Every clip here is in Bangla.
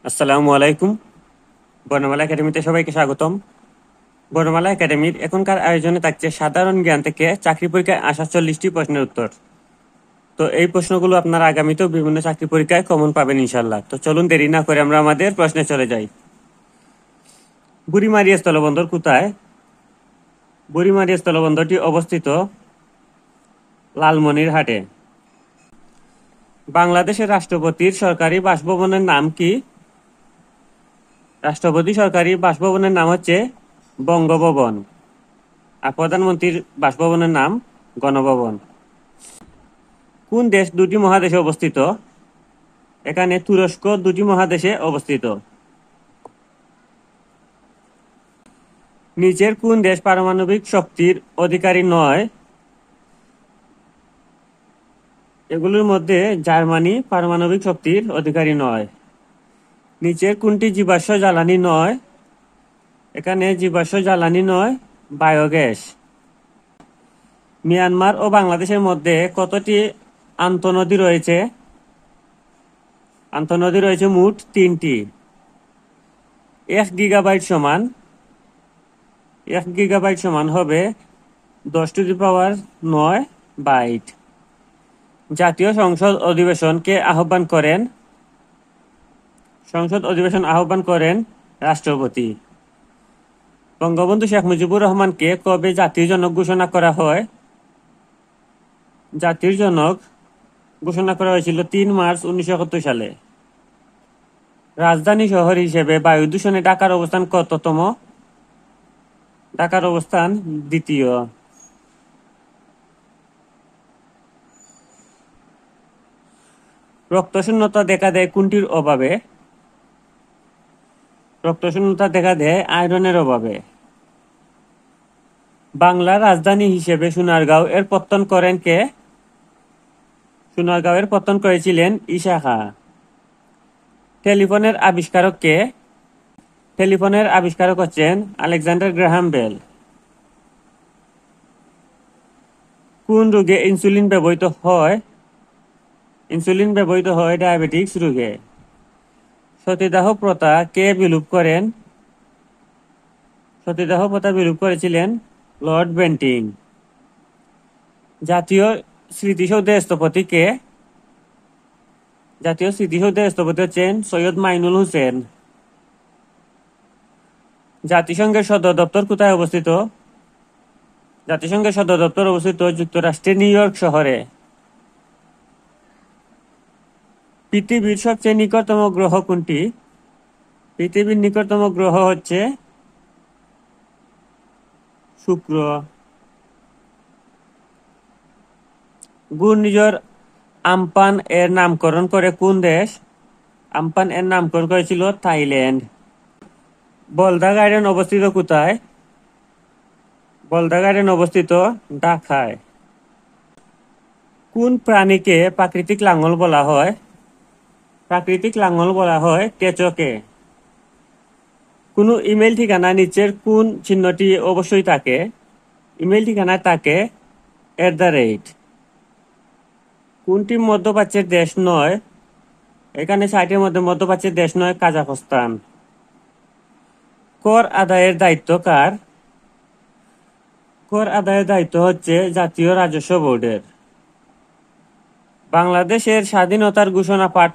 আসসালামু আলাইকুম। বর্ণমালা একাডেমিতে সবাইকে স্বাগতম। বর্ণমালা একাডেমির এখনকার আয়োজনে থাকছে সাধারণ জ্ঞান থেকে চাকরি পরীক্ষায় আসা 40টি প্রশ্নের উত্তর। তো এই প্রশ্নগুলো আপনারা আগামীতেও বিভিন্ন চাকরি পরীক্ষায় কমন পাবেন ইনশাল্লাহ। তো চলুন দেরি না করে আমরা আমাদের প্রশ্নে চলে যাই। বুড়িমারিয়া স্থলবন্দর কোথায়? বুড়িমারিয়া স্থলবন্দরটি অবস্থিত লালমনিরহাটে। বাংলাদেশের রাষ্ট্রপতির সরকারি বাসভবনের নাম কি? রাষ্ট্রপতি সরকারি বাসভবনের নাম হচ্ছে বঙ্গভবন, আর প্রধানমন্ত্রীর বাসভবনের নাম গণভবন। কোন দেশ দুটি মহাদেশে অবস্থিত? এখানে তুরস্ক দুটি মহাদেশে অবস্থিত। নিচের কোন দেশ পারমাণবিক শক্তির অধিকারী নয়? এগুলোর মধ্যে জার্মানি পারমাণবিক শক্তির অধিকারী নয়। নিচের কোনটি জীবাশ্ম জ্বালানি নয়? এখানে জীবাশ্ম জ্বালানি নয়, বায়োগ্যাস। মিয়ানমার ও বাংলাদেশের মধ্যে কতটি আন্তঃনদী রয়েছে? আন্তঃনদী রয়েছে মোট 3টি। 1 গিগাবাইট সমান হবে 10⁹9 বাইট। জাতীয় সংসদ অধিবেশন কে আহ্বান করেন? সংসদ অধিবেশন আহ্বান করেন রাষ্ট্রপতি। বঙ্গবন্ধু শেখ মুজিবুর রহমানকে কবে জাতির জনক ঘোষণা করা হয়? জাতির জনক ঘোষণা করা হয়েছিল 3 মার্চ 1971 সালে। রাজধানী শহর হিসেবে বায়ু দূষণে ঢাকার অবস্থান কততম? ঢাকার অবস্থান 2য়। রক্তশূন্যতা দেখা দেয় কোনটির অভাবে? রক্তশূন্যতা দেখা দেয় আয়রনের অভাবে। বাংলার রাজধানী হিসেবে সোনারগাঁও এর পত্তন করেন কে? সোনারগাঁও এর পত্তন করেছিলেন ঈশা খাঁ। টেলিফোনের আবিষ্কারক কে? টেলিফোনের আবিষ্কারক হচ্ছেন আলেকজান্ডার গ্রাহাম বেল। কোন রোগে ইনসুলিন ব্যবহৃত হয়? ইনসুলিন ব্যবহৃত হয় ডায়াবেটিক্স রোগে। সতীদাহ প্রথা কে বিলোপ করেন? সতীদাহ প্রথা বিলোপ করেছিলেন লর্ড বেন্টিং। জাতীয় স্মৃতিসৌধের স্থপতি কে? জাতীয় স্মৃতিসৌধের স্থপতি হচ্ছেন সৈয়দ মাইনুল হোসেন। জাতিসংঘের সদর দপ্তর কোথায় অবস্থিত? জাতিসংঘের সদর দপ্তর অবস্থিত যুক্তরাষ্ট্রের নিউ ইয়র্ক শহরে। পৃথিবীর সবচেয়ে নিকটতম গ্রহ কোনটি? পৃথিবীর নিকটতম গ্রহ হচ্ছে শুক্র। ঘূর্ণিঝড় আম্পান এর নামকরণ করে কোন দেশ? আম্পান এর নামকরণ করেছিল থাইল্যান্ড। বলদা গার্ডেন অবস্থিত কোথায়? বলদা গার্ডেন অবস্থিত ঢাকায়। কোন প্রাণীকে প্রাকৃতিক লাঙল বলা হয়? প্রাকৃতিক লাঙল বলা হয় কেঁচোকে। কোনো ইমেল ঠিকানা নিচের কোন চিহ্নটি অবশ্যই থাকে? ইমেল ঠিকানায় থাকে @ কোনটি মধ্যপ্রাচ্যের দেশ নয়? এখানে 60-এর মধ্যে মধ্যপ্রাচ্যের দেশ নয় কাজাখস্তান। কর আদায়ের দায়িত্ব কার? কর আদায়ের দায়িত্ব হচ্ছে জাতীয় রাজস্ব বোর্ডের। বাংলাদেশের স্বাধীনতার ঘোষণা পাঠ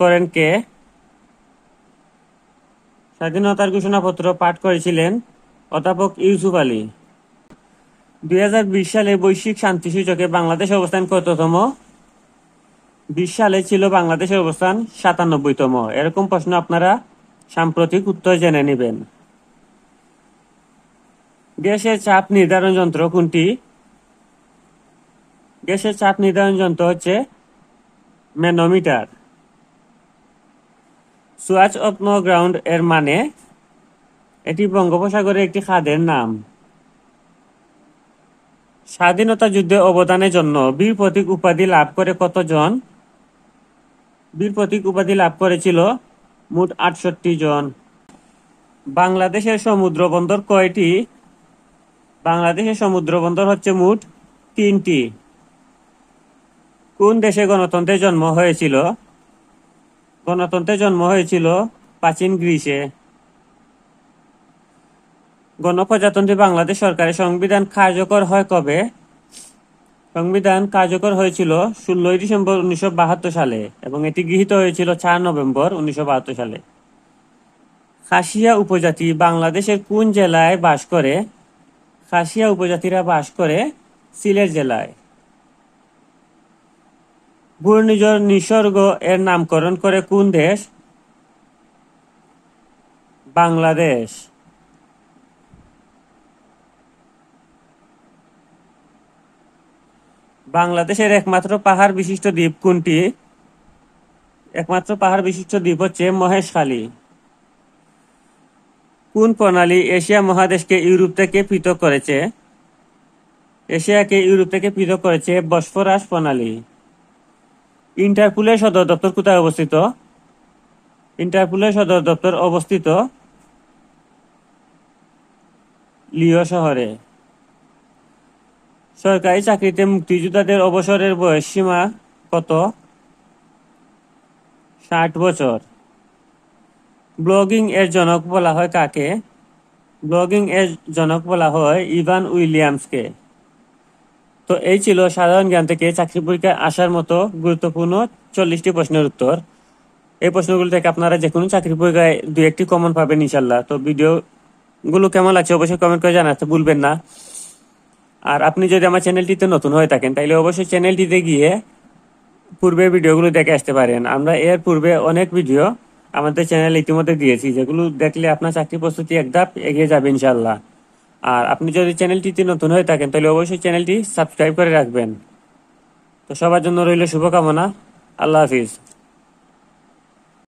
করেন কে? স্বাধীনতার ঘোষণাপত্র পাঠ করেছিলেন অধ্যাপক ইউসুফ আলী। 2020 সালে বৈশ্বিক শান্তি সূচকে বাংলাদেশ অবস্থান কততম? 20 সালে ছিল বাংলাদেশের অবস্থান 97তম। এরকম প্রশ্ন আপনারা সাম্প্রতিক উত্তর জেনে নেবেন। গ্যাসের চাপ নির্ধারণ যন্ত্র কোনটি? গ্যাসের চাপ নির্ধারণ যন্ত্র হচ্ছে ম্যানোমিটার। সুয়াচ অফ নো গ্রাউন্ড এর মানে? এটি বঙ্গোপসাগরের একটি খাদের নাম। স্বাধীনতা যুদ্ধে অবদানের জন্য বীর প্রতীক উপাধি লাভ করে কতজন? বীর প্রতীক উপাধি লাভ করেছিল মোট 68 জন। বাংলাদেশের সমুদ্র বন্দর কয়টি? বাংলাদেশের সমুদ্র বন্দর হচ্ছে মোট 3টি। কোন দেশে গণতন্ত্রের জন্ম হয়েছিল? গণতন্ত্রের জন্ম হয়েছিল প্রাচীন গ্রিসে। গণপ্রজাতন্ত্রী বাংলাদেশ সরকারের সংবিধান কার্যকর হয় কবে? সংবিধান কার্যকর হয়েছিল 16 ডিসেম্বর 1972 সালে এবং এটি গৃহীত হয়েছিল 4 নভেম্বর 1972 সালে। খাসিয়া উপজাতি বাংলাদেশের কোন জেলায় বাস করে? খাসিয়া উপজাতিরা বাস করে সিলেট জেলায়। ঘূর্ণিঝড় নিসর্গ এর নামকরণ করে কোন দেশ? বাংলাদেশ। বাংলাদেশের একমাত্র পাহাড় বিশিষ্ট দ্বীপ কোনটি? একমাত্র পাহাড় বিশিষ্ট দ্বীপ হচ্ছে মহেশখালী। কোন প্রণালী এশিয়া মহাদেশকে ইউরোপ থেকে পৃথক করেছে? এশিয়াকে ইউরোপ থেকে পৃথক করেছে বসফরাস প্রণালী। ইন্টারপোলের সদর দপ্তর কোথায় অবস্থিত? ইন্টারপোলের সদর দপ্তর অবস্থিত লিও শহরে। সরকারি চাকরিতে মুক্তিযোদ্ধাদের অবসরের বয়স সীমা কত? 60 বছর। ব্লগিং এর জনক বলা হয় কাকে? ব্লগিং এর জনক বলা হয় ইভান উইলিয়ামসকে। তো এই ছিল সাধারণ জ্ঞান থেকে চাকরি পরীক্ষায় আসার মতো গুরুত্বপূর্ণ 40টি প্রশ্নের উত্তর। এই প্রশ্নগুলো থেকে আপনারা যে কোনো চাকরি পরীক্ষায় 2-1টি কমন পাবেন ইনশাল্লাহ। তো ভিডিওগুলো কেমন লাগছে অবশ্যই কমেন্ট করে জানাতে ভুলবেন না। আর আপনি যদি আমার চ্যানেলটিতে নতুন হয়ে থাকেন তাহলে অবশ্যই চ্যানেলটিতে গিয়ে পূর্বের ভিডিওগুলো দেখে আসতে পারেন। আমরা এর পূর্বে অনেক ভিডিও আমাদের চ্যানেলে ইতিমধ্যে দিয়েছি, যেগুলো দেখলে আপনার চাকরি প্রস্তুতি এক ধাপ এগিয়ে যাবে ইনশাল্লাহ। আর আপনি যদি চ্যানেলটিতে নতুন হয়ে থাকেন তাহলে অবশ্যই চ্যানেলটি সাবস্ক্রাইব করে রাখবেন। তো সবার জন্য রইল শুভকামনা। আল্লাহ হাফিজ।